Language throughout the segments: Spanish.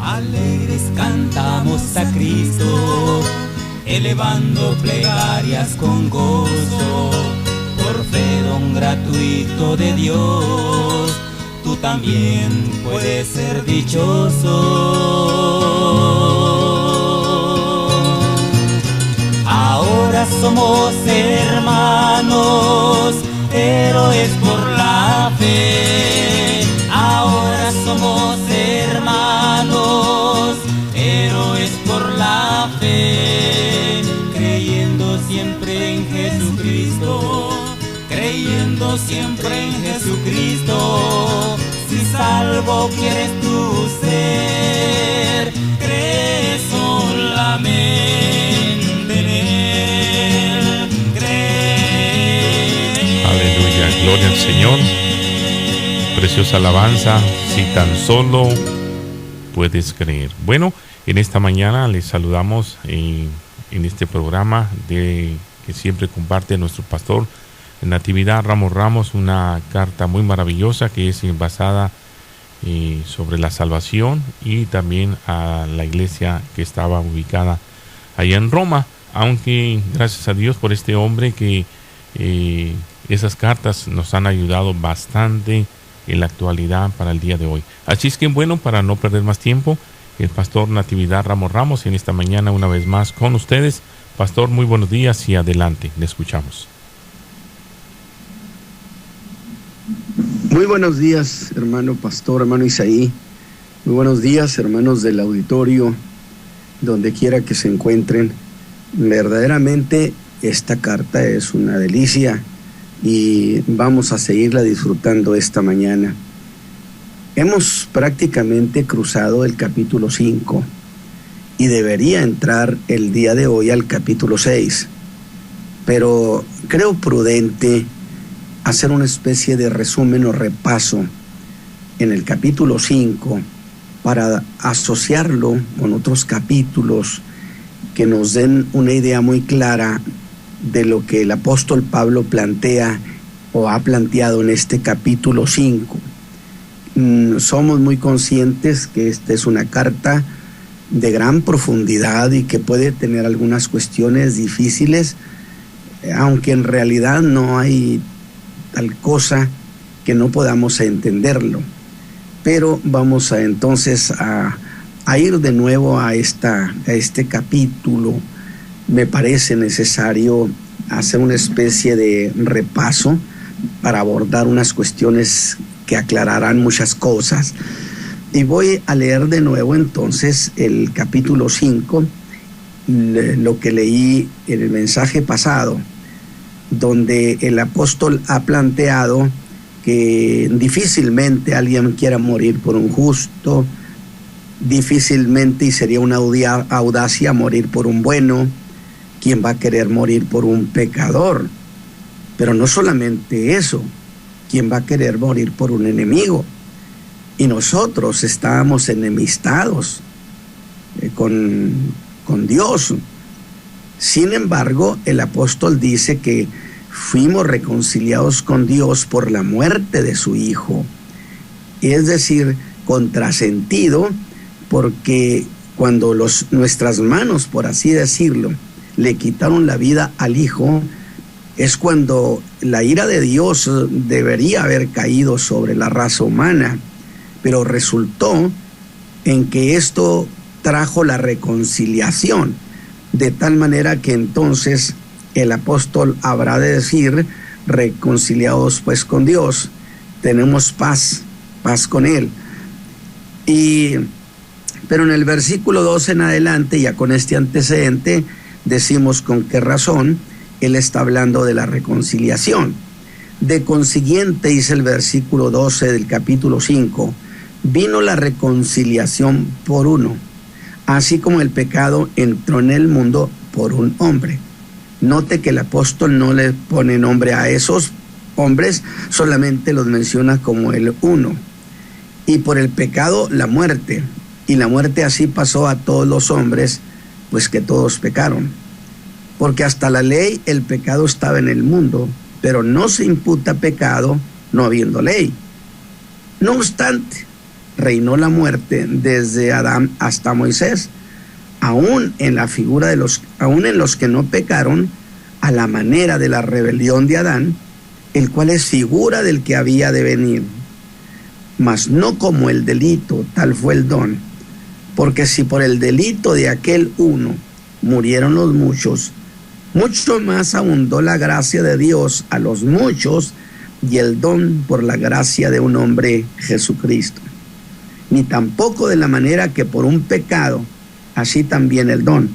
Alegres cantamos a Cristo, elevando plegarias con gozo, por fe don gratuito de Dios, tú también puedes ser dichoso. Ahora somos hermanos, héroes por la fe. Ahora somos hermanos, héroes por la fe, creyendo siempre en Jesucristo, creyendo siempre en Jesucristo. Si salvo quieres tú ser, cree solamente en Él, cree. Aleluya, gloria al Señor. Preciosa alabanza, si tan solo puedes creer. Bueno, en esta mañana les saludamos en este programa que siempre comparte nuestro pastor Natividad Ramos, una carta muy maravillosa que es basada sobre la salvación y también a la iglesia que estaba ubicada allá en Roma, aunque gracias a Dios por este hombre que esas cartas nos han ayudado bastante en la actualidad para el día de hoy. Así es que bueno, para no perder más tiempo, el pastor Natividad Ramos en esta mañana una vez más con ustedes. Pastor, muy buenos días y adelante, le escuchamos. Muy buenos días, hermano pastor, hermano Isaí. Muy buenos días, hermanos del auditorio, donde quiera que se encuentren. Verdaderamente esta carta es una delicia y vamos a seguirla disfrutando esta mañana. Hemos prácticamente cruzado el capítulo 5 y debería entrar el día de hoy al capítulo 6, pero creo prudente hacer una especie de resumen o repaso en el capítulo 5 para asociarlo con otros capítulos que nos den una idea muy clara de lo que el apóstol Pablo plantea o ha planteado en este capítulo 5. Somos muy conscientes que esta es una carta de gran profundidad y que puede tener algunas cuestiones difíciles, aunque en realidad no hay tal cosa que no podamos entenderlo. Pero vamos entonces a ir de nuevo a este capítulo. Me parece necesario hacer una especie de repaso para abordar unas cuestiones que aclararán muchas cosas. Y voy a leer de nuevo entonces el capítulo 5, lo que leí en el mensaje pasado, donde el apóstol ha planteado que difícilmente alguien quiera morir por un justo, difícilmente, y sería una audacia, morir por un bueno. ¿Quién va a querer morir por un pecador? Pero no solamente eso, ¿quién va a querer morir por un enemigo? Y nosotros estábamos enemistados con Dios. Sin embargo, el apóstol dice que fuimos reconciliados con Dios por la muerte de su Hijo. Es decir, contrasentido, porque cuando nuestras manos, por así decirlo, le quitaron la vida al Hijo, es cuando la ira de Dios debería haber caído sobre la raza humana, pero resultó en que esto trajo la reconciliación, de tal manera que entonces el apóstol habrá de decir, reconciliados pues con Dios, tenemos paz con Él. Pero en el versículo 12 en adelante, ya con este antecedente, decimos con qué razón él está hablando de la reconciliación. De consiguiente, dice el versículo 12 del capítulo 5, vino la reconciliación por uno, así como el pecado entró en el mundo por un hombre. Note que el apóstol no le pone nombre a esos hombres, solamente los menciona como el uno. Y por el pecado la muerte, y la muerte así pasó a todos los hombres, pues que todos pecaron. Porque hasta la ley el pecado estaba en el mundo, pero no se imputa pecado no habiendo ley. No obstante, reinó la muerte desde Adán hasta Moisés, aún en la figura aún en los que no pecaron, a la manera de la rebelión de Adán, el cual es figura del que había de venir. Mas no como el delito, tal fue el don. Porque si por el delito de aquel uno murieron los muchos, mucho más abundó la gracia de Dios a los muchos y el don por la gracia de un hombre, Jesucristo. Ni tampoco de la manera que por un pecado, así también el don.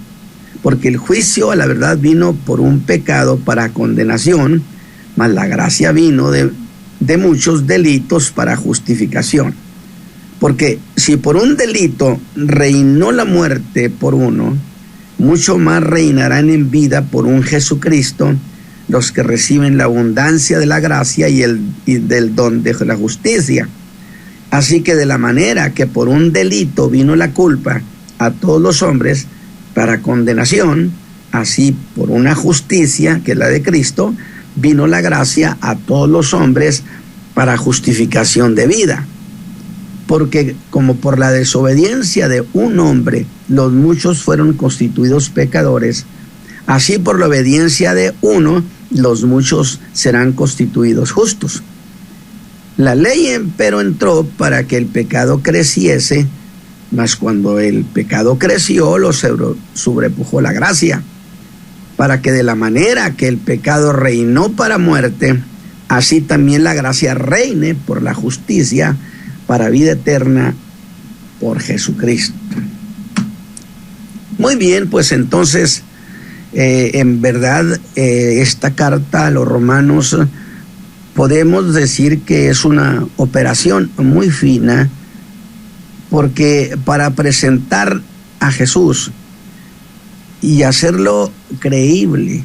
Porque el juicio a la verdad vino por un pecado para condenación, mas la gracia vino de muchos delitos para justificación. Porque si por un delito reinó la muerte por uno, mucho más reinarán en vida por un Jesucristo los que reciben la abundancia de la gracia y del don de la justicia. Así que de la manera que por un delito vino la culpa a todos los hombres para condenación, así por una justicia, que es la de Cristo, vino la gracia a todos los hombres para justificación de vida. Porque como por la desobediencia de un hombre los muchos fueron constituidos pecadores, así por la obediencia de uno los muchos serán constituidos justos. La ley empero entró para que el pecado creciese, mas cuando el pecado creció lo sobrepujó la gracia, para que de la manera que el pecado reinó para muerte, así también la gracia reine por la justicia para vida eterna por Jesucristo. Muy bien, pues entonces, en verdad, esta carta a los romanos podemos decir que es una operación muy fina, porque para presentar a Jesús y hacerlo creíble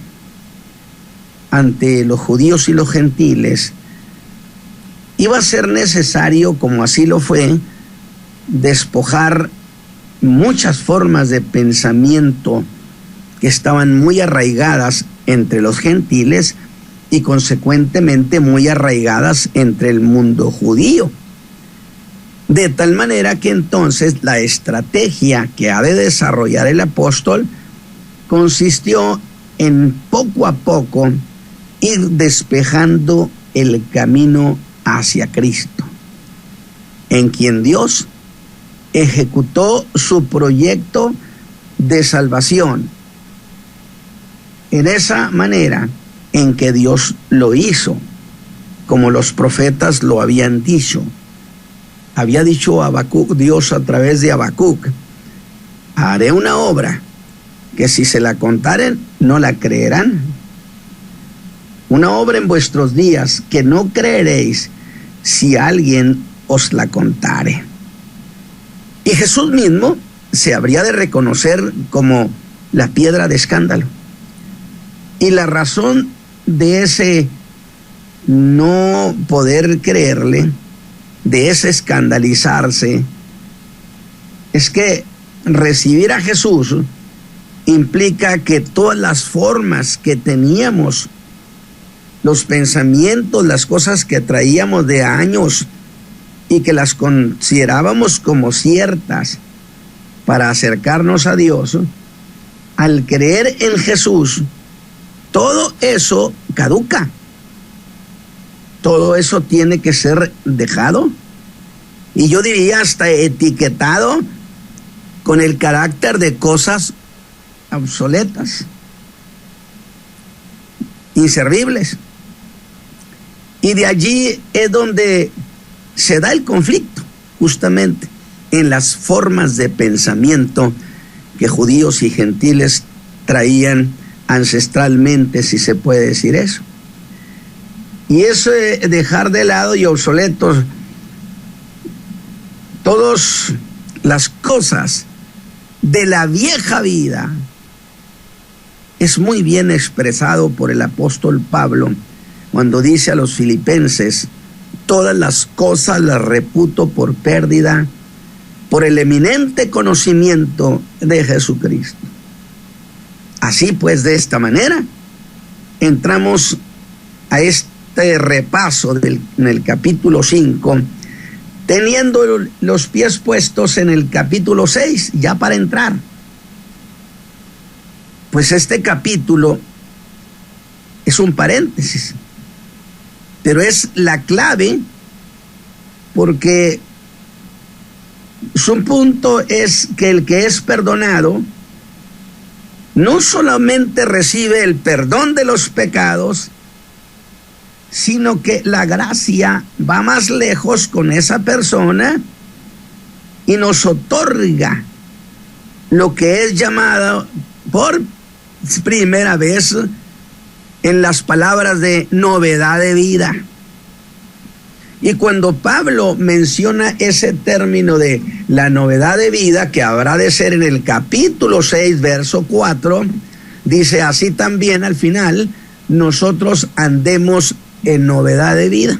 ante los judíos y los gentiles, iba a ser necesario, como así lo fue, despojar muchas formas de pensamiento que estaban muy arraigadas entre los gentiles y consecuentemente muy arraigadas entre el mundo judío. De tal manera que entonces la estrategia que ha de desarrollar el apóstol consistió en poco a poco ir despejando el camino hacia Cristo, en quien Dios ejecutó su proyecto de salvación, en esa manera en que Dios lo hizo, como los profetas lo habían dicho. Había dicho Habacuc, Dios a través de Habacuc: haré una obra que si se la contaren no la creerán, una obra en vuestros días que no creeréis si alguien os la contare. Y Jesús mismo se habría de reconocer como la piedra de escándalo. Y la razón de ese no poder creerle, de ese escandalizarse, es que recibir a Jesús implica que todas las formas que teníamos, los pensamientos, las cosas que traíamos de años y que las considerábamos como ciertas para acercarnos a Dios, al creer en Jesús, todo eso caduca. Todo eso tiene que ser dejado, y yo diría hasta etiquetado con el carácter de cosas obsoletas, inservibles. Y de allí es donde se da el conflicto, justamente en las formas de pensamiento que judíos y gentiles traían ancestralmente, si se puede decir eso. Y eso de dejar de lado y obsoletos todas las cosas de la vieja vida es muy bien expresado por el apóstol Pablo cuando dice a los filipenses: todas las cosas las reputo por pérdida por el eminente conocimiento de Jesucristo. Así pues, de esta manera entramos a este repaso en el capítulo 5 teniendo los pies puestos en el capítulo 6, ya para entrar. Pues este capítulo es un paréntesis, pero es la clave, porque su punto es que el que es perdonado no solamente recibe el perdón de los pecados, sino que la gracia va más lejos con esa persona y nos otorga lo que es llamado por primera vez en las palabras de novedad de vida. Y cuando Pablo menciona ese término de la novedad de vida, que habrá de ser en el capítulo 6, verso 4, dice así también al final, nosotros andemos en novedad de vida.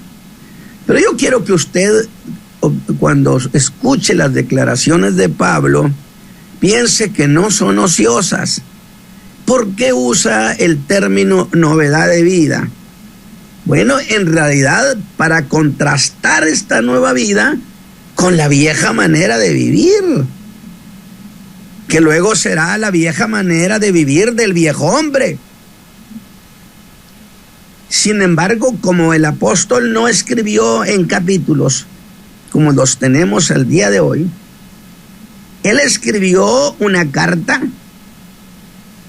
Pero yo quiero que usted, cuando escuche las declaraciones de Pablo, piense que no son ociosas. ¿Por qué usa el término novedad de vida? Bueno, en realidad, para contrastar esta nueva vida con la vieja manera de vivir, que luego será la vieja manera de vivir del viejo hombre. Sin embargo, como el apóstol no escribió en capítulos como los tenemos el día de hoy, él escribió una carta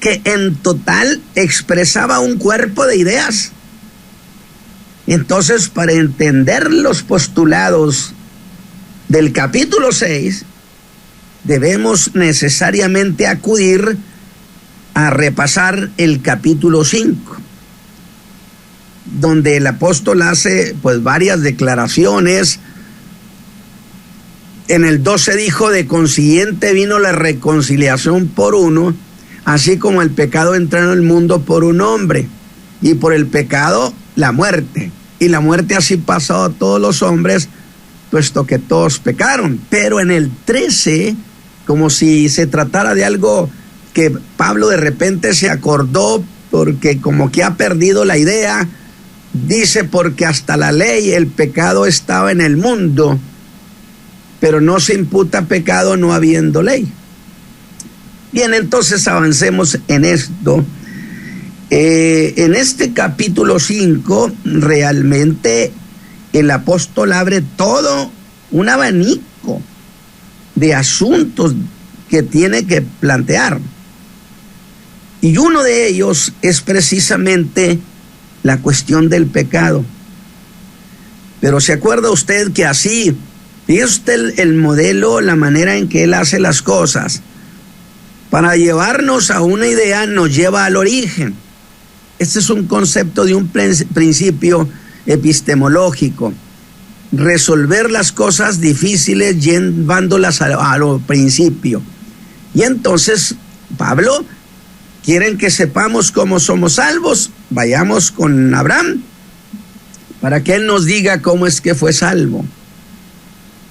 que en total expresaba un cuerpo de ideas. Entonces, para entender los postulados del capítulo 6, debemos necesariamente acudir a repasar el capítulo 5, donde el apóstol hace pues varias declaraciones. En el 12 dijo: de consiguiente vino la reconciliación por uno, así como el pecado entró en el mundo por un hombre, y por el pecado la muerte. Y la muerte así pasó a todos los hombres, puesto que todos pecaron. Pero en el 13, como si se tratara de algo que Pablo de repente se acordó, porque como que ha perdido la idea, dice: porque hasta la ley el pecado estaba en el mundo, pero no se imputa pecado no habiendo ley. Bien, entonces avancemos en esto. En este capítulo 5, realmente el apóstol abre todo un abanico de asuntos que tiene que plantear. Y uno de ellos es precisamente la cuestión del pecado. Pero ¿se acuerda usted que así, fíjese usted el modelo, la manera en que él hace las cosas? Para llevarnos a una idea, nos lleva al origen. Este es un concepto de un principio epistemológico. Resolver las cosas difíciles llevándolas a lo principio. Y entonces, Pablo, ¿quieren que sepamos cómo somos salvos? Vayamos con Abraham, para que él nos diga cómo es que fue salvo.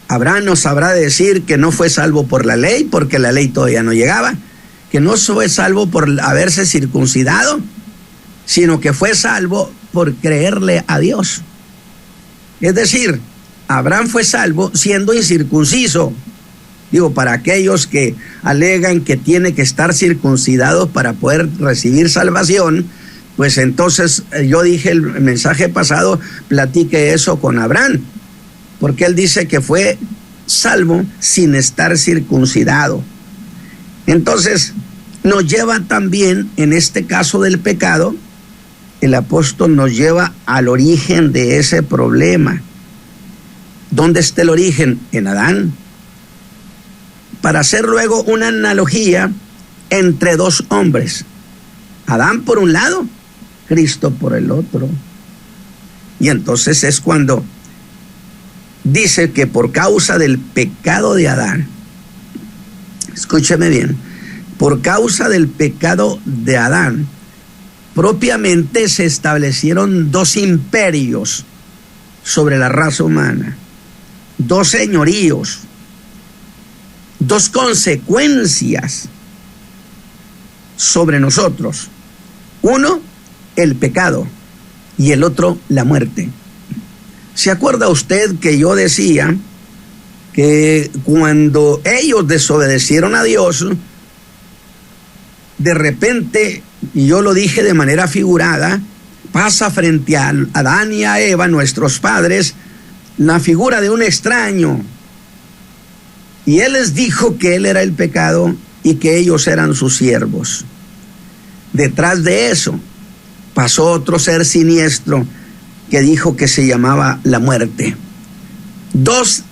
Abraham nos sabrá decir que no fue salvo por la ley, porque la ley todavía no llegaba, que no fue salvo por haberse circuncidado, sino que fue salvo por creerle a Dios. Es decir, Abraham fue salvo siendo incircunciso. Digo, para aquellos que alegan que tiene que estar circuncidado para poder recibir salvación, pues entonces yo dije el mensaje pasado, platique eso con Abraham, porque él dice que fue salvo sin estar circuncidado. Entonces, nos lleva también, en este caso del pecado, el apóstol nos lleva al origen de ese problema. ¿Dónde está el origen? En Adán. Para hacer luego una analogía entre dos hombres. Adán por un lado, Cristo por el otro. Y entonces es cuando dice que por causa del pecado de Adán, escúcheme bien, por causa del pecado de Adán, propiamente se establecieron dos imperios sobre la raza humana, dos señoríos, dos consecuencias sobre nosotros. Uno, el pecado, y el otro, la muerte. ¿Se acuerda usted que yo decía que cuando ellos desobedecieron a Dios, de repente, y yo lo dije de manera figurada, pasa frente a Adán y a Eva, nuestros padres, la figura de un extraño. Y él les dijo que él era el pecado y que ellos eran sus siervos. Detrás de eso pasó otro ser siniestro que dijo que se llamaba la muerte. Dos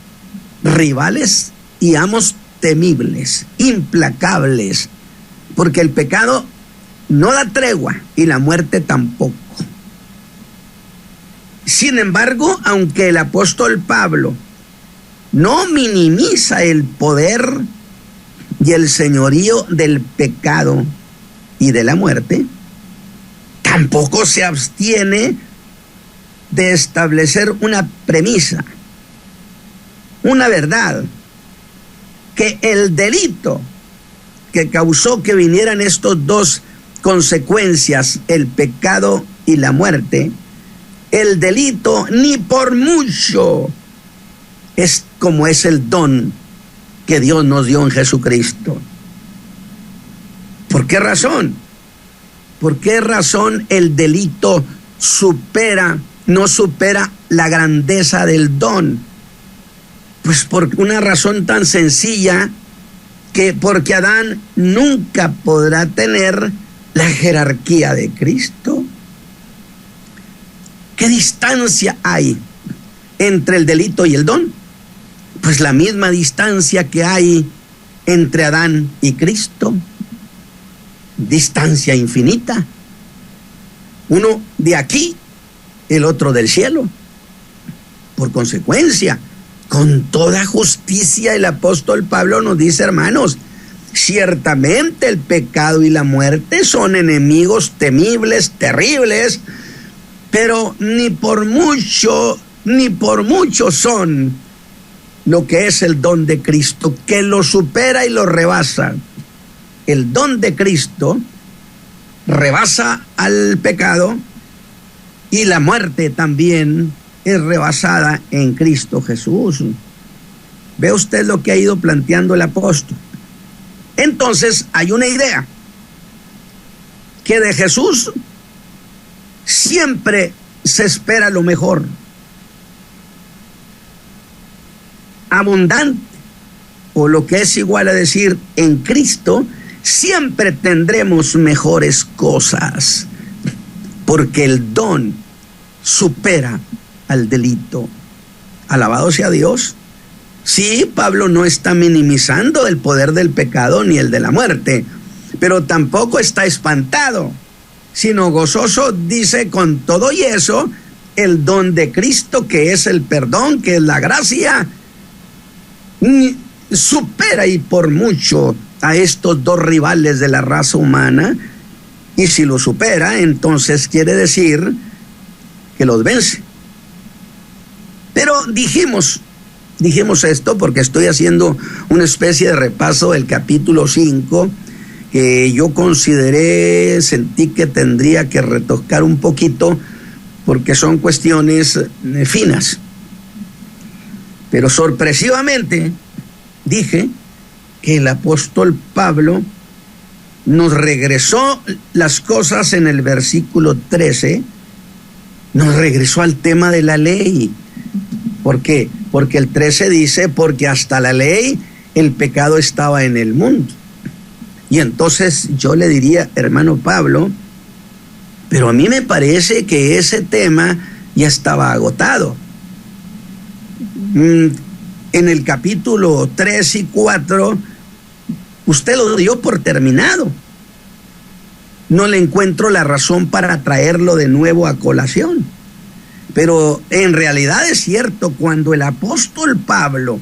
rivales y amos temibles, implacables, porque el pecado no da tregua y la muerte tampoco. Sin embargo, aunque el apóstol Pablo no minimiza el poder y el señorío del pecado y de la muerte, tampoco se abstiene de establecer una premisa, una verdad, que el delito que causó que vinieran estos dos consecuencias, el pecado y la muerte, el delito ni por mucho es como es el don que Dios nos dio en Jesucristo. ¿Por qué razón? ¿Por qué razón el delito no supera la grandeza del don? Pues por una razón tan sencilla, que porque Adán nunca podrá tener la jerarquía de Cristo. ¿Qué distancia hay entre el delito y el don? Pues la misma distancia que hay entre Adán y Cristo. Distancia infinita. Uno de aquí, el otro del cielo. Por consecuencia, con toda justicia el apóstol Pablo nos dice, hermanos, ciertamente el pecado y la muerte son enemigos temibles, terribles, pero ni por mucho son lo que es el don de Cristo, que lo supera y lo rebasa. El don de Cristo rebasa al pecado y la muerte también es rebasada en Cristo Jesús. Ve usted lo que ha ido planteando el apóstol. Entonces hay una idea, que de Jesús siempre se espera lo mejor, abundante, o lo que es igual a decir, en Cristo siempre tendremos mejores cosas, porque el don supera al delito. Alabado sea Dios. Sí, Pablo no está minimizando el poder del pecado ni el de la muerte, pero tampoco está espantado, sino gozoso. Dice, con todo y eso, el don de Cristo, que es el perdón, que es la gracia, supera y por mucho a estos dos rivales de la raza humana. Y si lo supera, entonces quiere decir que los vence. Pero dijimos esto porque estoy haciendo una especie de repaso del capítulo 5, que yo sentí que tendría que retocar un poquito, porque son cuestiones finas. Pero sorpresivamente dije que el apóstol Pablo nos regresó las cosas en el versículo 13, nos regresó al tema de la ley. ¿Por qué? Porque el 13 dice, porque hasta la ley el pecado estaba en el mundo. Y entonces yo le diría, hermano Pablo, pero a mí me parece que ese tema ya estaba agotado. En el capítulo 3 y 4, usted lo dio por terminado. No le encuentro la razón para traerlo de nuevo a colación. Pero en realidad es cierto, cuando el apóstol Pablo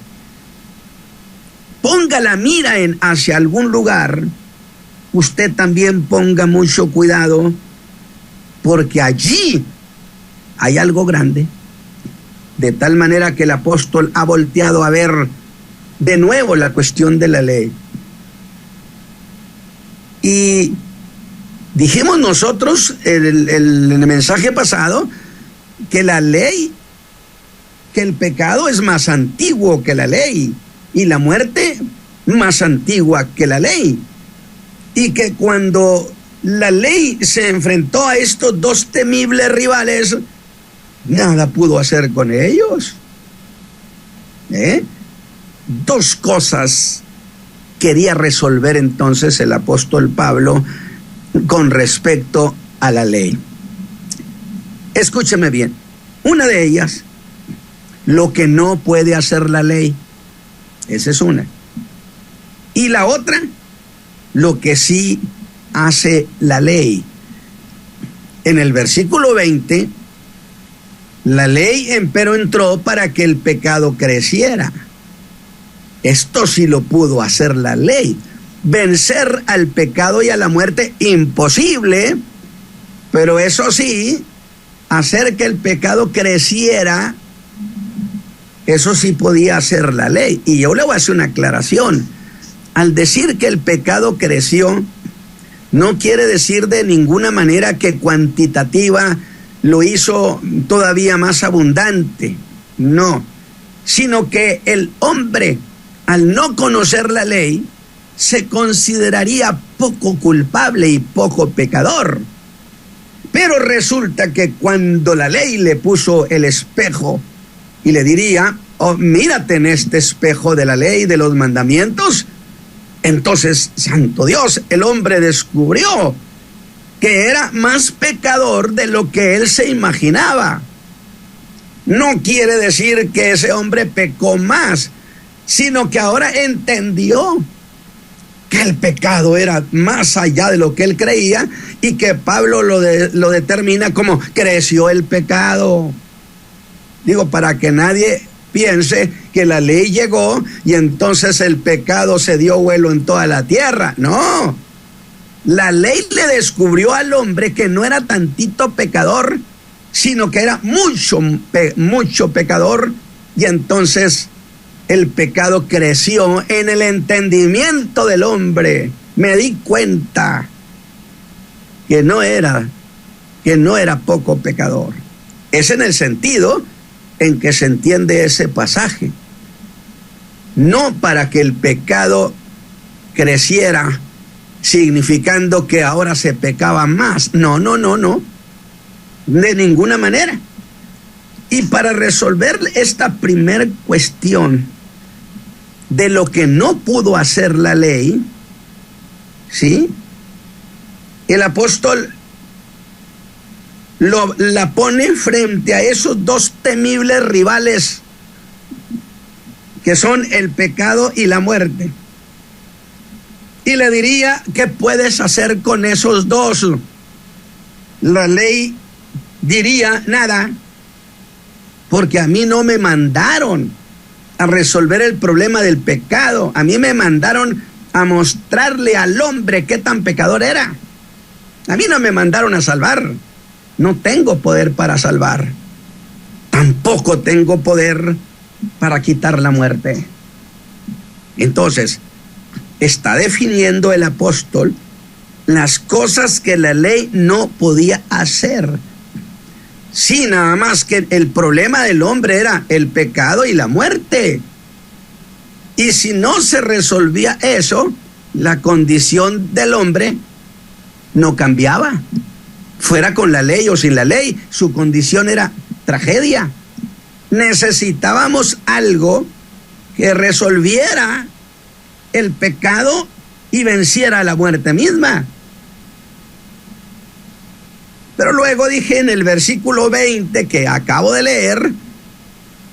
ponga la mira hacia algún lugar, usted también ponga mucho cuidado, porque allí hay algo grande, de tal manera que el apóstol ha volteado a ver de nuevo la cuestión de la ley. Y dijimos nosotros en el mensaje pasado que la ley, que el pecado es más antiguo que la ley. y la muerte más antigua que la ley. Y que cuando la ley se enfrentó a estos dos temibles rivales, nada pudo hacer con ellos. Dos cosas quería resolver entonces el apóstol Pablo con respecto a la ley. Escúcheme bien. Una de ellas, lo que no puede hacer la ley. Esa es una. Y la otra, lo que sí hace la ley. En el versículo 20, la ley empero entró para que el pecado creciera. Esto sí lo pudo hacer la ley. Vencer al pecado y a la muerte, imposible, pero eso sí, hacer que el pecado creciera, eso sí podía hacer la ley. Y yo le voy a hacer una aclaración. Al decir que el pecado creció, no quiere decir de ninguna manera que cuantitativa lo hizo todavía más abundante, no, sino que el hombre, al no conocer la ley, se consideraría poco culpable y poco pecador. Pero resulta que cuando la ley le puso el espejo y le diría, oh, mírate en este espejo de la ley, de los mandamientos, entonces, santo Dios, el hombre descubrió que era más pecador de lo que él se imaginaba. No quiere decir que ese hombre pecó más, sino que ahora entendió que el pecado era más allá de lo que él creía y que Pablo lo determina como creció el pecado. Digo, para que nadie piense que la ley llegó y entonces el pecado se dio vuelo en toda la tierra. No, la ley le descubrió al hombre que no era tantito pecador, sino que era mucho pecador, y entonces el pecado creció en el entendimiento del hombre. Me di cuenta que no era poco pecador. Es en el sentido en que se entiende ese pasaje. No para que el pecado creciera, significando que ahora se pecaba más. No. De ninguna manera. Y para resolver esta primer cuestión de lo que no pudo hacer la ley, ¿sí?, el apóstol la pone frente a esos dos temibles rivales que son el pecado y la muerte. Y le diría, ¿qué puedes hacer con esos dos? La ley diría, nada, porque a mí no me mandaron a resolver el problema del pecado. A mí me mandaron a mostrarle al hombre qué tan pecador era. A mí no me mandaron a salvar. No tengo poder para salvar. Tampoco tengo poder para quitar la muerte. Entonces, está definiendo el apóstol las cosas que la ley no podía hacer. Sí, nada más que el problema del hombre era el pecado y la muerte. Y si no se resolvía eso, la condición del hombre no cambiaba. Fuera con la ley o sin la ley, su condición era tragedia. Necesitábamos algo que resolviera el pecado y venciera la muerte misma. Pero luego dije en el versículo 20 que acabo de leer,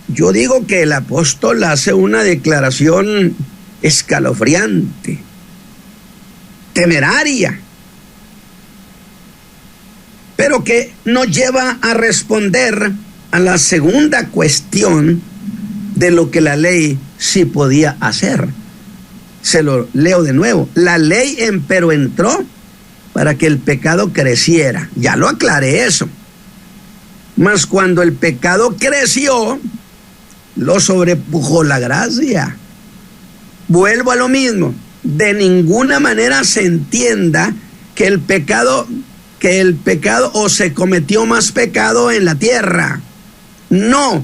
yo digo que el apóstol hace una declaración escalofriante, temeraria, pero que nos lleva a responder a la segunda cuestión de lo que la ley sí podía hacer. Se lo leo de nuevo. La ley empero entró para que el pecado creciera. Ya lo aclaré eso. Mas cuando el pecado creció, lo sobrepujó la gracia. Vuelvo a lo mismo. De ninguna manera se entienda que el pecado o se cometió más pecado en la tierra. No,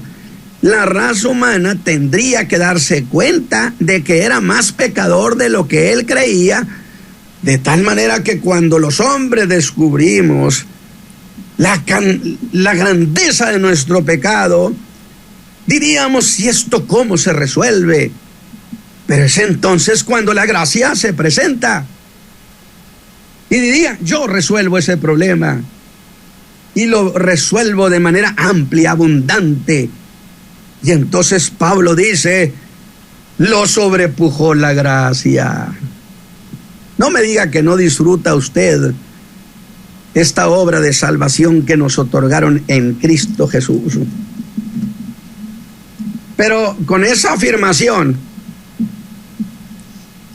la raza humana tendría que darse cuenta de que era más pecador de lo que él creía, de tal manera que cuando los hombres descubrimos la grandeza de nuestro pecado, diríamos, ¿y esto cómo se resuelve? Pero es entonces cuando la gracia se presenta. Y diría, yo resuelvo ese problema. Y lo resuelvo de manera amplia, abundante. Y entonces Pablo dice, lo sobrepujó la gracia. No me diga que no disfruta usted esta obra de salvación que nos otorgaron en Cristo Jesús. Pero con esa afirmación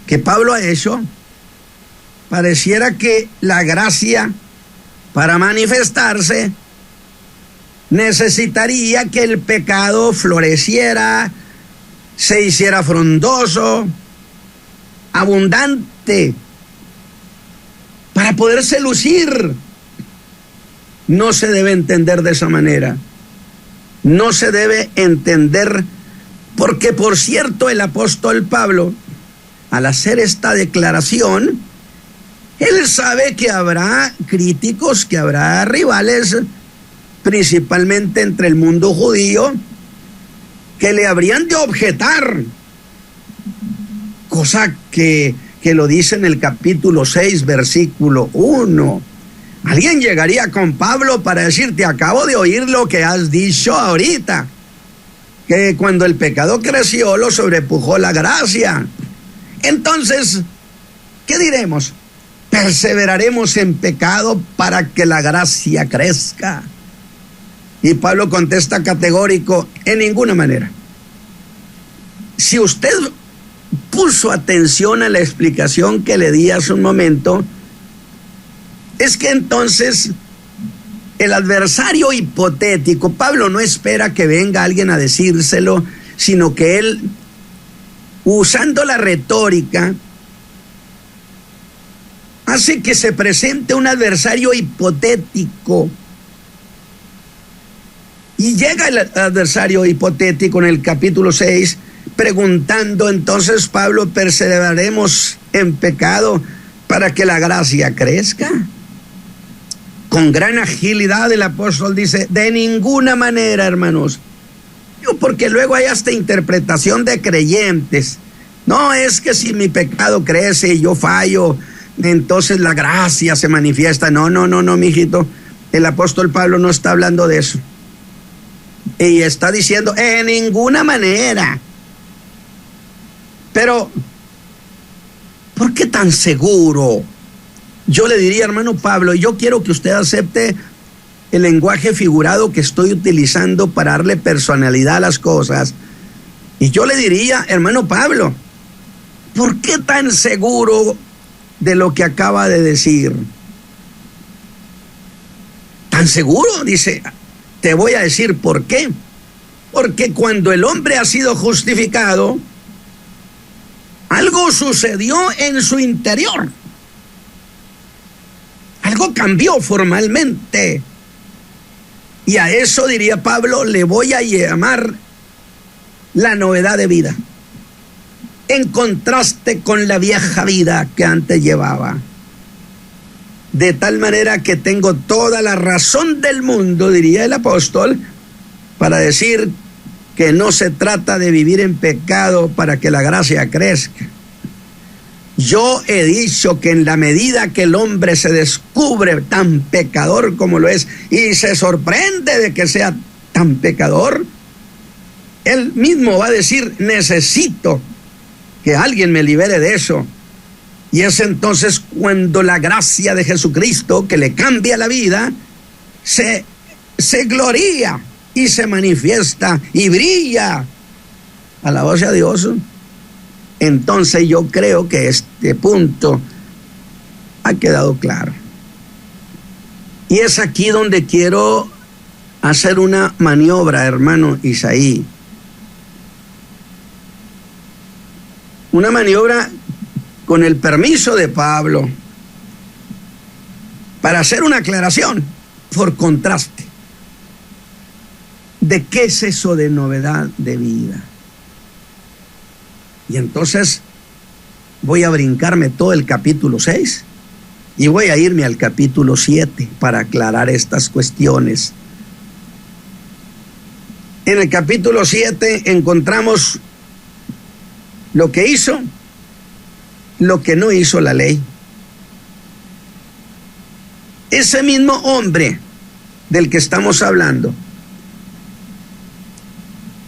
que Pablo ha hecho, pareciera que la gracia, para manifestarse, necesitaría que el pecado floreciera, se hiciera frondoso, abundante, para poderse lucir. No se debe entender de esa manera. No se debe entender, porque por cierto el apóstol Pablo, al hacer esta declaración, él sabe que habrá críticos, que habrá rivales, principalmente entre el mundo judío, que le habrían de objetar, cosa que lo dice en el capítulo 6, versículo 1. Alguien llegaría con Pablo para decirte, acabo de oír lo que has dicho ahorita, que cuando el pecado creció lo sobrepujó la gracia. Entonces, ¿qué diremos? Perseveraremos en pecado para que la gracia crezca. Y Pablo contesta categórico, en ninguna manera. Si usted puso atención a la explicación que le di hace un momento, es que entonces el adversario hipotético, Pablo no espera que venga alguien a decírselo, sino que él, usando la retórica, hace que se presente un adversario hipotético. Y llega el adversario hipotético en el capítulo 6, preguntando entonces Pablo, ¿perseveraremos en pecado para que la gracia crezca? Con gran agilidad el apóstol dice, de ninguna manera, hermanos. Porque luego hay hasta interpretación de creyentes. No, es que si mi pecado crece y yo fallo, entonces la gracia se manifiesta. No, mijito. El apóstol Pablo no está hablando de eso. Y está diciendo, en ninguna manera. Pero, ¿por qué tan seguro? Yo le diría, hermano Pablo, yo quiero que usted acepte el lenguaje figurado que estoy utilizando para darle personalidad a las cosas. Y yo le diría, hermano Pablo, ¿por qué tan seguro de lo que acaba de decir? ¿Tan seguro? Dice, te voy a decir por qué. Porque cuando el hombre ha sido justificado, algo sucedió en su interior. Algo cambió formalmente. Y a eso, diría Pablo, le voy a llamar la novedad de vida, en contraste con la vieja vida que antes llevaba. De tal manera que tengo toda la razón del mundo, diría el apóstol, para decir que no se trata de vivir en pecado para que la gracia crezca. Yo he dicho que en la medida que el hombre se descubre tan pecador como lo es y se sorprende de que sea tan pecador, él mismo va a decir, necesito que alguien me libere de eso. Y es entonces cuando la gracia de Jesucristo, que le cambia la vida, se gloría y se manifiesta y brilla. Alabado sea Dios. Entonces yo creo que este punto ha quedado claro. Y es aquí donde quiero hacer una maniobra, hermano Isaí. Una maniobra con el permiso de Pablo para hacer una aclaración por contraste. ¿De qué es eso de novedad de vida? Y entonces voy a brincarme todo el capítulo 6 y voy a irme al capítulo 7 para aclarar estas cuestiones. En el capítulo 7 encontramos lo que hizo, lo que no hizo la ley. Ese mismo hombre del que estamos hablando,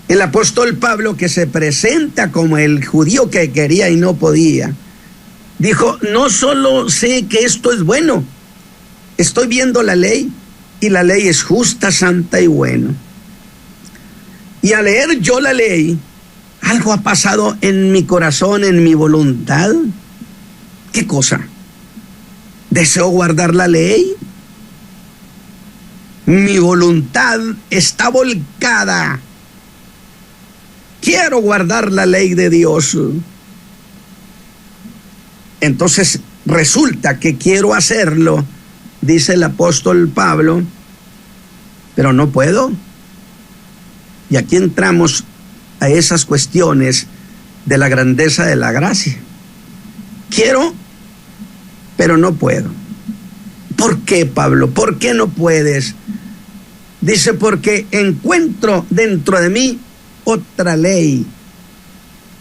el apóstol Pablo, que se presenta como el judío que quería y no podía, dijo: no solo sé que esto es bueno, estoy viendo la ley y la ley es justa, santa y buena. Y al leer yo la ley, algo ha pasado en mi corazón, en mi voluntad. ¿Qué cosa? Deseo guardar la ley. Mi voluntad está volcada. Quiero guardar la ley de Dios. Entonces resulta que quiero hacerlo, dice el apóstol Pablo, pero no puedo. Y aquí entramos a esas cuestiones de la grandeza de la gracia. Quiero, pero no puedo. ¿Por qué, Pablo? ¿Por qué no puedes? Dice: porque encuentro dentro de mí otra ley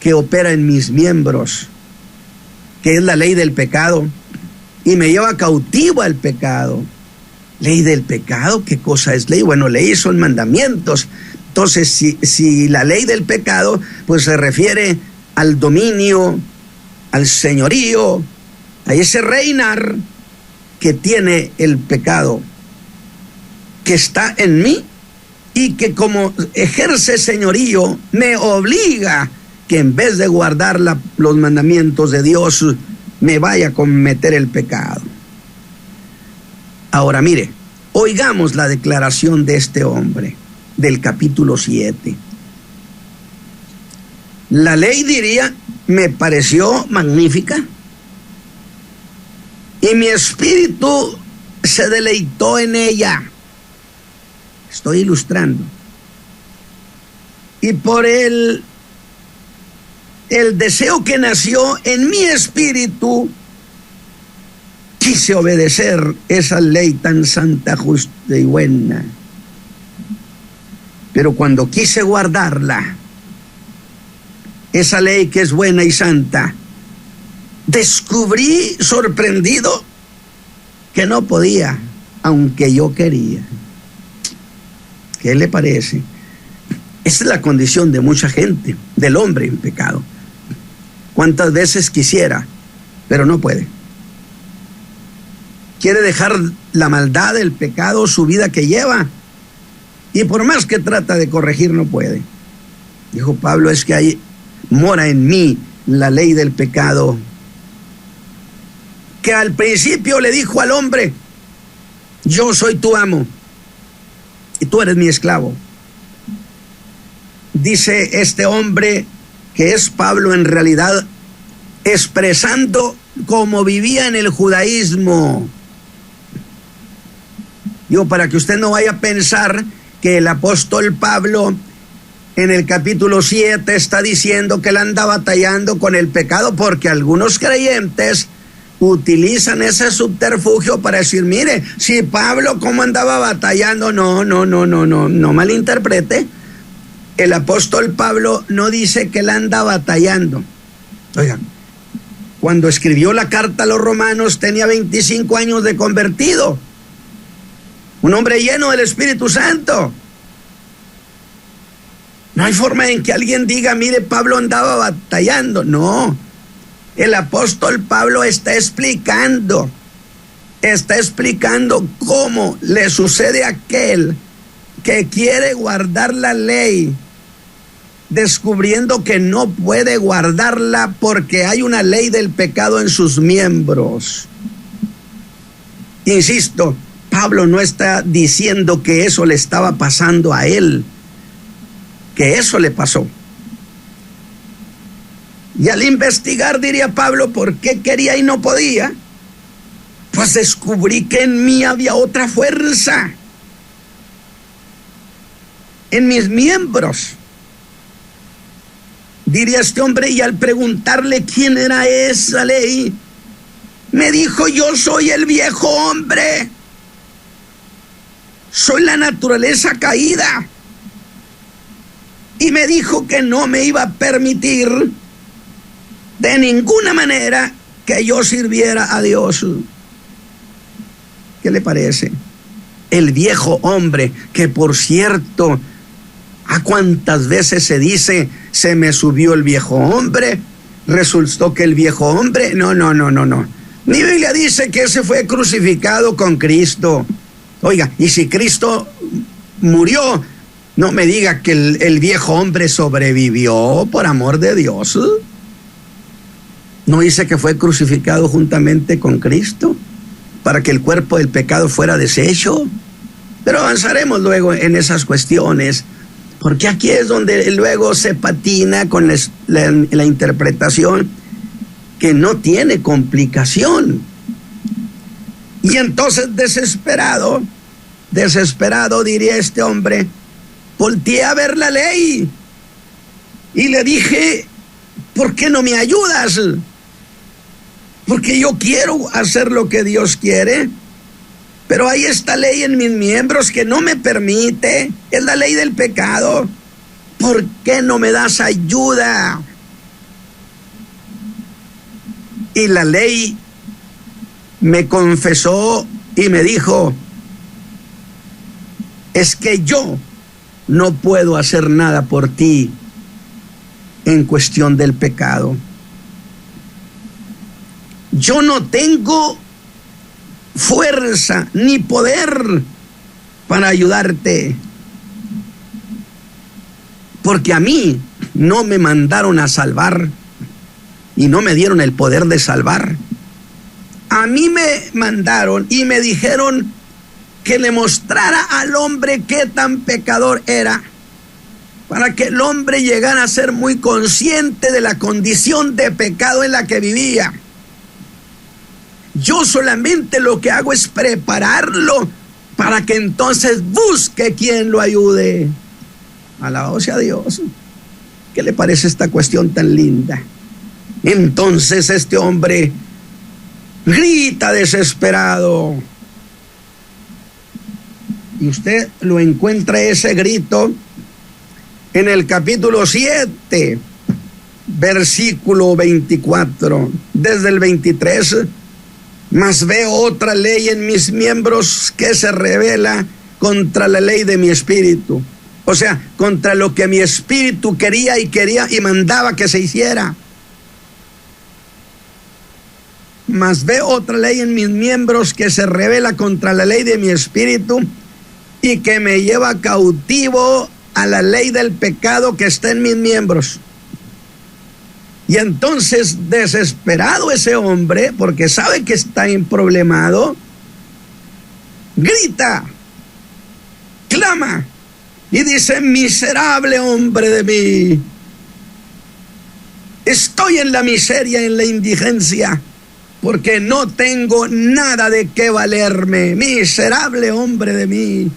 que opera en mis miembros, que es la ley del pecado, y me lleva cautivo al pecado. Ley del pecado, ¿qué cosa es ley? Bueno, ley son mandamientos. Entonces, si la ley del pecado, pues se refiere al dominio, al señorío, a ese reinar que tiene el pecado, que está en mí y que como ejerce señorío me obliga que en vez de guardar los mandamientos de Dios, me vaya a cometer el pecado. Ahora mire, oigamos la declaración de este hombre del capítulo 7. La ley, diría, me pareció magnífica y mi espíritu se deleitó en ella. Estoy ilustrando. Y por el deseo que nació en mi espíritu, quise obedecer esa ley tan santa, justa y buena. Pero cuando quise guardarla, esa ley que es buena y santa, descubrí sorprendido que no podía, aunque yo quería. ¿Qué le parece? Esa es la condición de mucha gente, del hombre en pecado. ¿Cuántas veces quisiera, pero no puede? Quiere dejar la maldad, el pecado, su vida que lleva, y por más que trata de corregir, no puede. Dijo Pablo: es que ahí mora en mí la ley del pecado, que al principio le dijo al hombre: yo soy tu amo y tú eres mi esclavo. Dice este hombre, que es Pablo en realidad, expresando cómo vivía en el judaísmo. Yo, para que usted no vaya a pensar que el apóstol Pablo en el capítulo 7 está diciendo que él anda batallando con el pecado, porque algunos creyentes utilizan ese subterfugio para decir: mire, si Pablo cómo andaba batallando. No malinterprete. El apóstol Pablo no dice que él anda batallando. Oigan, cuando escribió la carta a los romanos tenía 25 años de convertido, un hombre lleno del Espíritu Santo. No hay forma en que alguien diga: mire, Pablo andaba batallando. No, el apóstol Pablo está explicando cómo le sucede a aquel que quiere guardar la ley, descubriendo que no puede guardarla porque hay una ley del pecado en sus miembros. Insisto, Pablo no está diciendo que eso le estaba pasando a él, que eso le pasó. Y al investigar, diría Pablo, ¿por qué quería y no podía? Pues descubrí que en mí había otra fuerza. en mis miembros. Diría este hombre, y al preguntarle quién era esa ley, me dijo: yo soy el viejo hombre, soy la naturaleza caída. Y me dijo que no me iba a permitir de ninguna manera que yo sirviera a Dios. ¿Qué le parece? El viejo hombre, que por cierto, ¿a cuántas veces se dice se me subió el viejo hombre? Resultó que el viejo hombre, no. Mi Biblia dice que ese fue crucificado con Cristo. Oiga, y si Cristo murió, no me diga que el viejo hombre sobrevivió, por amor de Dios. ¿No dice que fue crucificado juntamente con Cristo para que el cuerpo del pecado fuera deshecho? Pero avanzaremos luego en esas cuestiones, porque aquí es donde luego se patina con la interpretación que no tiene complicación. Y entonces desesperado diría este hombre, volteé a ver la ley y le dije: ¿por qué no me ayudas? Porque yo quiero hacer lo que Dios quiere, pero hay esta ley en mis miembros que no me permite, es la ley del pecado. ¿Por qué no me das ayuda? Y la ley me confesó y me dijo: es que yo no puedo hacer nada por ti en cuestión del pecado. Yo no tengo fuerza ni poder para ayudarte, porque a mí no me mandaron a salvar y no me dieron el poder de salvar. A mí me mandaron y me dijeron que le mostrara al hombre qué tan pecador era, para que el hombre llegara a ser muy consciente de la condición de pecado en la que vivía. Yo solamente lo que hago es prepararlo para que entonces busque quien lo ayude. Alabado sea Dios. ¿Qué le parece esta cuestión tan linda? Entonces este hombre grita desesperado. Y usted lo encuentra ese grito en el capítulo 7, versículo 24, desde el 23. Mas veo otra ley en mis miembros que se rebela contra la ley de mi espíritu. O sea, contra lo que mi espíritu quería y mandaba que se hiciera. Mas veo otra ley en mis miembros que se rebela contra la ley de mi espíritu y que me lleva cautivo a la ley del pecado que está en mis miembros. Y entonces, desesperado ese hombre, porque sabe que está emproblemado, grita, clama y dice: miserable hombre de mí, estoy en la miseria, en la indigencia, porque no tengo nada de qué valerme. Miserable hombre de mí.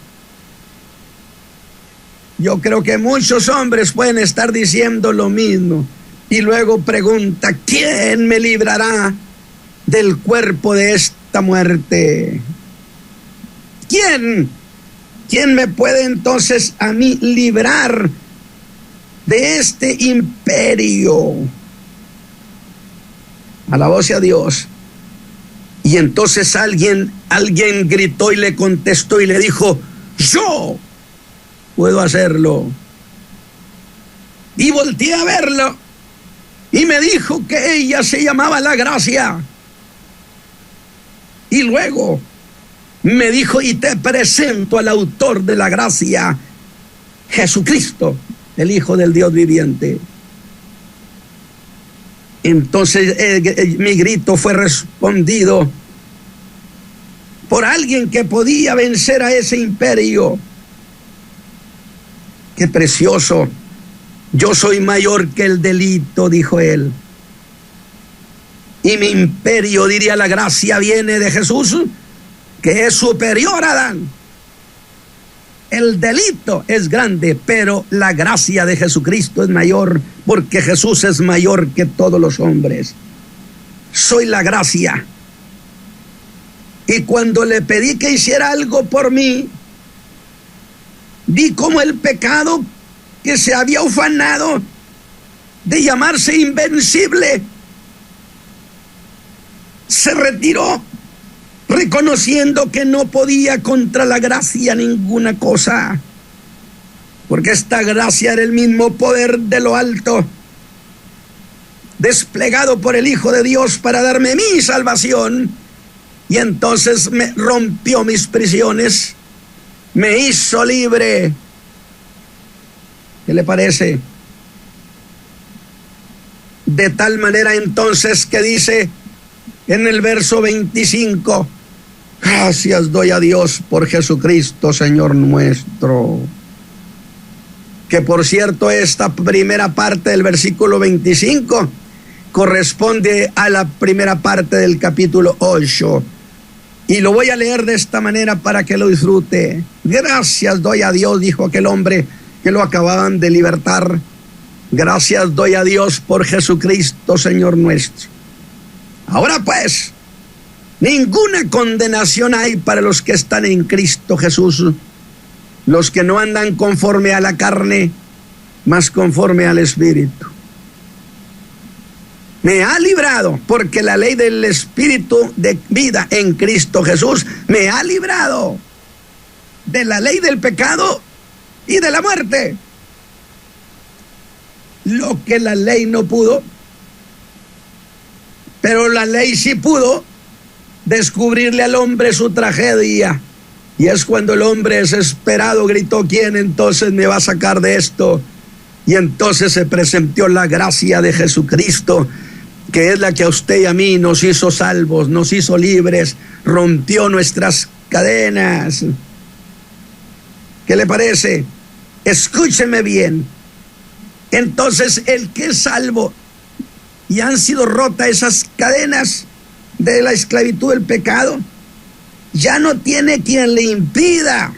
Yo creo que muchos hombres pueden estar diciendo lo mismo. Y luego pregunta: ¿quién me librará del cuerpo de esta muerte? ¿Quién me puede entonces a mí librar de este imperio? Alabado sea Dios. Y entonces alguien gritó y le contestó y le dijo: yo puedo hacerlo. Y volteé a verlo y me dijo que ella se llamaba la gracia. Y luego me dijo: y te presento al autor de la gracia, Jesucristo, el Hijo del Dios viviente. Entonces mi grito fue respondido por alguien que podía vencer a ese imperio. ¡Qué precioso! Yo soy mayor que el delito, dijo él. Y mi imperio, diría la gracia, viene de Jesús, que es superior a Adán. el delito es grande, pero la gracia de Jesucristo es mayor, porque Jesús es mayor que todos los hombres. Soy la gracia. Y cuando le pedí que hiciera algo por mí, vi como el pecado que se había ufanado de llamarse invencible se retiró, reconociendo que no podía contra la gracia ninguna cosa, porque esta gracia era el mismo poder de lo alto, desplegado por el Hijo de Dios para darme mi salvación. Y entonces me rompió mis prisiones, me hizo libre. ¿Qué le parece? De tal manera entonces que dice en el verso 25, gracias doy a Dios por Jesucristo, Señor nuestro. Que por cierto, esta primera parte del versículo 25 corresponde a la primera parte del capítulo 8. Y lo voy a leer de esta manera para que lo disfrute. Gracias doy a Dios, dijo aquel hombre que lo acababan de libertar. Gracias doy a Dios por Jesucristo, Señor nuestro. Ahora pues, ninguna condenación hay para los que están en Cristo Jesús, los que no andan conforme a la carne, mas conforme al Espíritu. Me ha librado, porque la ley del Espíritu de vida en Cristo Jesús me ha librado de la ley del pecado y de la muerte. Lo que la ley no pudo, pero la ley sí pudo descubrirle al hombre su tragedia. Y es cuando el hombre desesperado gritó, ¿quién entonces me va a sacar de esto? Y entonces se presentó la gracia de Jesucristo, que es la que a usted y a mí nos hizo salvos, nos hizo libres, rompió nuestras cadenas. ¿Qué le parece? Escúcheme bien. Entonces el que es salvo y han sido rotas esas cadenas de la esclavitud del pecado, ya no tiene quien le impida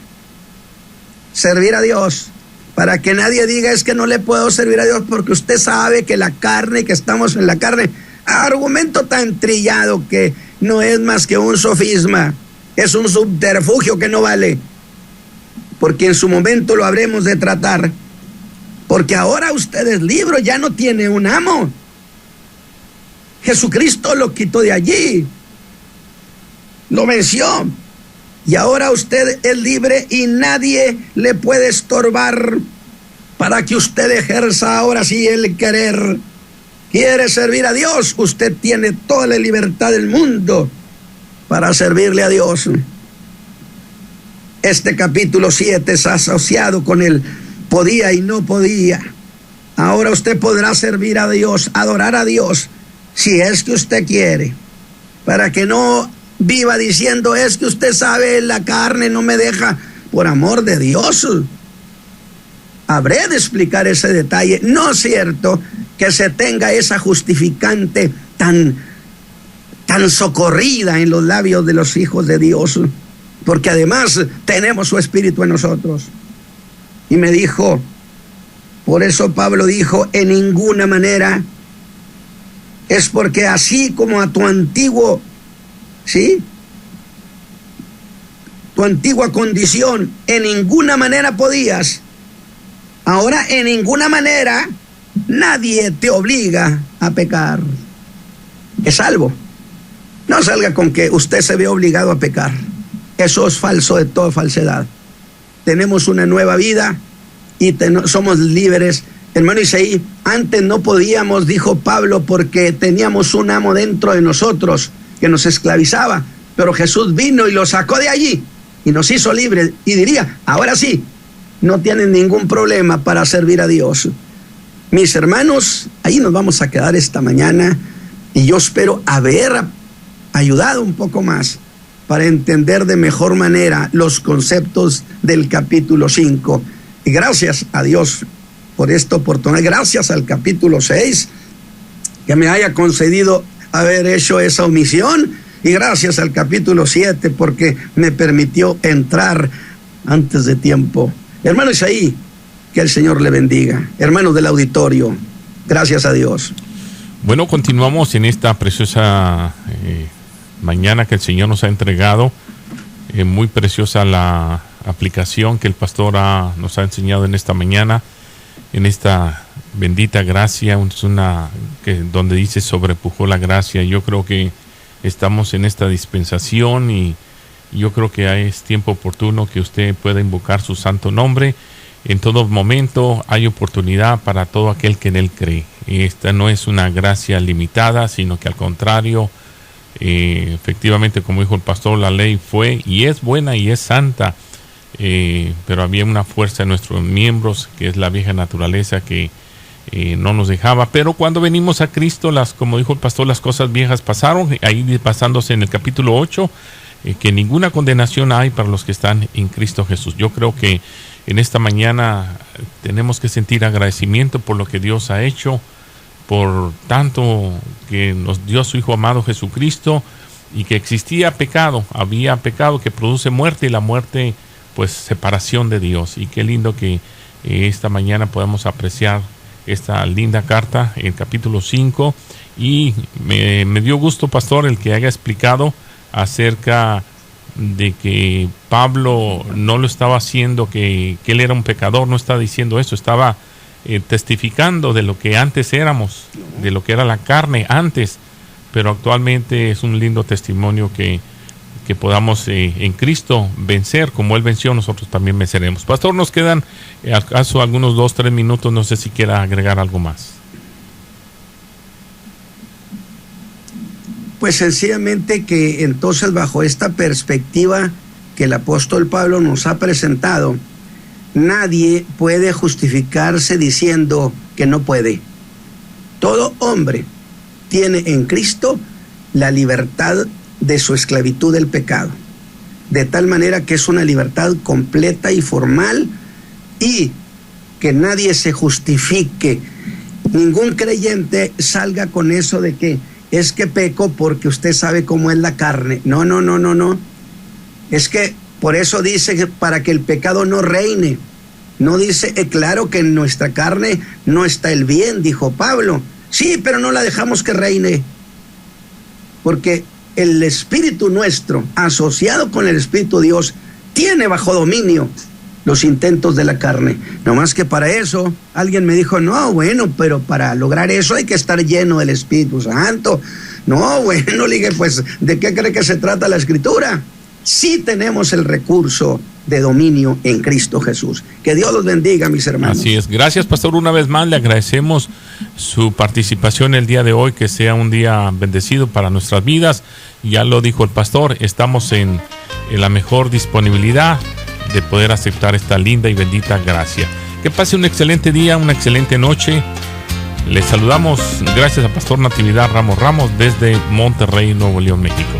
servir a Dios. Para que nadie diga, es que no le puedo servir a Dios porque usted sabe que la carne, que estamos en la carne. Argumento tan trillado que no es más que un sofisma, es un subterfugio que no vale, porque en su momento lo habremos de tratar. Porque ahora usted es libre, ya no tiene un amo. Jesucristo lo quitó de allí, lo venció. Y ahora usted es libre y nadie le puede estorbar para que usted ejerza ahora sí el querer. Quiere servir a Dios, usted tiene toda la libertad del mundo para servirle a Dios. Este capítulo 7 es asociado con el podía y no podía. Ahora usted podrá servir a Dios, adorar a Dios, si es que usted quiere, para que no viva diciendo, es que usted sabe, la carne no me deja. Por amor de Dios, habré de explicar ese detalle. No es cierto que se tenga esa justificante tan socorrida en los labios de los hijos de Dios, porque además tenemos su Espíritu en nosotros. Y me dijo, por eso Pablo dijo, en ninguna manera, es porque así como a tu antiguo, ¿sí?, tu antigua condición, en ninguna manera podías, ahora en ninguna manera nadie te obliga a pecar. Es salvo. No salga con que usted se ve obligado a pecar. Eso es falso de toda falsedad. Tenemos una nueva vida y somos libres. Hermano Isaí, antes no podíamos, dijo Pablo, porque teníamos un amo dentro de nosotros que nos esclavizaba, pero Jesús vino y lo sacó de allí y nos hizo libres, y diría, ahora sí, no tienen ningún problema para servir a Dios. Mis hermanos, ahí nos vamos a quedar esta mañana, y yo espero haber ayudado un poco más para entender de mejor manera los conceptos del capítulo 5. Y gracias a Dios por esta oportunidad, gracias al capítulo 6, que me haya concedido haber hecho esa omisión, y gracias al capítulo 7 porque me permitió entrar antes de tiempo. Hermano Isaí, que el Señor le bendiga. Hermanos del auditorio, gracias a Dios. Bueno, continuamos en esta preciosa mañana que el Señor nos ha entregado. Muy preciosa la aplicación que el pastor nos ha enseñado en esta mañana, en esta bendita gracia, donde dice sobrepujó la gracia. Yo creo que estamos en esta dispensación y yo creo que es tiempo oportuno que usted pueda invocar su santo nombre. En todo momento hay oportunidad para todo aquel que en él cree. Esta no es una gracia limitada, sino que al contrario, efectivamente, como dijo el pastor, la ley fue y es buena y es santa, pero había una fuerza en nuestros miembros, que es la vieja naturaleza, que no nos dejaba. Pero cuando venimos a Cristo, como dijo el pastor, las cosas viejas pasaron. Ahí basándose en el capítulo 8, que ninguna condenación hay para los que están en Cristo Jesús. Yo creo que en esta mañana tenemos que sentir agradecimiento por lo que Dios ha hecho, por tanto que nos dio a su Hijo amado Jesucristo, y que existía pecado, había pecado que produce muerte, y la muerte, pues, separación de Dios. Y qué lindo que esta mañana podamos apreciar esta linda carta, el capítulo 5, y me dio gusto, pastor, el que haya explicado acerca de que Pablo no lo estaba haciendo, que él era un pecador, no estaba diciendo eso, estaba testificando de lo que antes éramos, de lo que era la carne antes, pero actualmente es un lindo testimonio que podamos en Cristo vencer. Como Él venció, nosotros también venceremos. Pastor, nos quedan acaso algunos 2-3 minutos, no sé si quiera agregar algo más. Pues sencillamente que entonces, bajo esta perspectiva que el apóstol Pablo nos ha presentado, nadie puede justificarse diciendo que no puede. Todo hombre tiene en Cristo la libertad de su esclavitud del pecado, de tal manera que es una libertad completa y formal, y que nadie se justifique. Ningún creyente salga con eso de que es que peco porque usted sabe cómo es la carne. No. Es que por eso dice que para que el pecado no reine. No dice, claro que en nuestra carne no está el bien, dijo Pablo. Sí, pero no la dejamos que reine. Porque el espíritu nuestro, asociado con el espíritu de Dios, tiene bajo dominio los intentos de la carne. No más que para eso, alguien me dijo, no, bueno, pero para lograr eso hay que estar lleno del Espíritu Santo. No, bueno, le dije, pues, ¿de qué cree que se trata la Escritura? Sí tenemos el recurso de dominio en Cristo Jesús. Que Dios los bendiga, mis hermanos. Así es. Gracias, pastor. Una vez más le agradecemos su participación el día de hoy, que sea un día bendecido para nuestras vidas. Ya lo dijo el pastor, estamos en la mejor disponibilidad de poder aceptar esta linda y bendita gracia. Que pase un excelente día, una excelente noche. Les saludamos, gracias a Pastor Natividad Ramos desde Monterrey, Nuevo León, México.